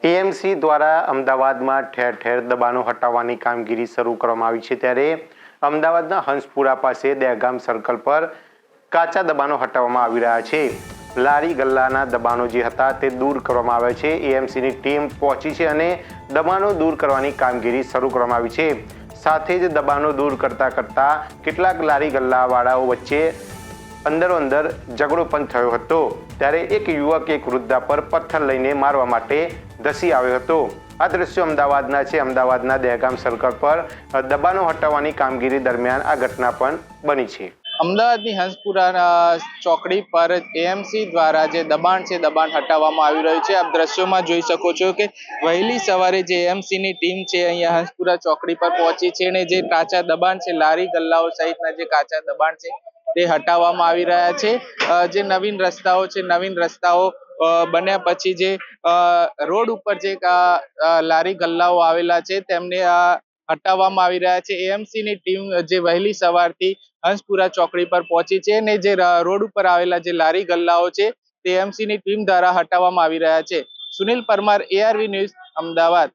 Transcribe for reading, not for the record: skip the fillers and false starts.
AMC દ્વારા અમદાવાદમાં ઠેર ઠેર દબાણો હટાવવાની કામગીરી શરૂ કરવામાં આવી છે, ત્યારે અમદાવાદના હંસપુરા પાસે દહેગામ સર્કલ પર કાચા દબાણો હટાવવામાં આવી રહ્યા છે. લારી ગલ્લાના દબાણો જે હતા તે દૂર કરવામાં આવ્યા છે. એએમસીની ટીમ પહોંચી છે અને દબાણો દૂર કરવાની કામગીરી શરૂ કરવામાં આવી છે. સાથે જ દબાણો દૂર કરતા કેટલાક લારી ગલ્લાવાળાઓ વચ્ચે અંદર ઝઘડો પણ થયો હતો. ત્યારે એક યુવક એક વૃદ્ધા પર પથ્થર લઈને મારવા માટે ધસી આવ્યો હતો. આ દ્રશ્યો અમદાવાદના છે. અમદાવાદના દહેગામ સર્કલ પર દબાણો હટાવવાની કામગીરી દરમિયાન આ ઘટના પણ બની છે. અમદાવાદની હંસપુરા ચોકડી પર એએમસી દ્વારા જે દબાણ છે દબાણ હટાવવામાં આવી રહ્યું છે. આપ દ્રશ્યોમાં જોઈ શકો છો કે વહેલી સવારે જે એએમસીની ટીમ છે અહીંયા હંસપુરા ચોકડી પર પહોંચી છે અને જે કાચા દબાણ છે, લારી ગલ્લાઓ સહિતના જે કાચા દબાણ છે તે હટાવવામાં આવી રહ્યા છે. જે નવીન રસ્તાઓ બન્યા પછી જે રોડ ઉપર જે લારી ગલ્લાઓ આવેલા છે તેમને હટાવવામાં આવી રહ્યા છે. એએમસી ની ટીમ જે વહેલી સવારથી હંસપુરા ચોકડી પર પહોંચી છે અને જે રોડ ઉપર આવેલા જે લારી ગલ્લાઓ છે તે એએમસી ની ટીમ દ્વારા હટાવવામાં આવી રહ્યા છે. Sunil Parmar, ARV news, Ahmedabad.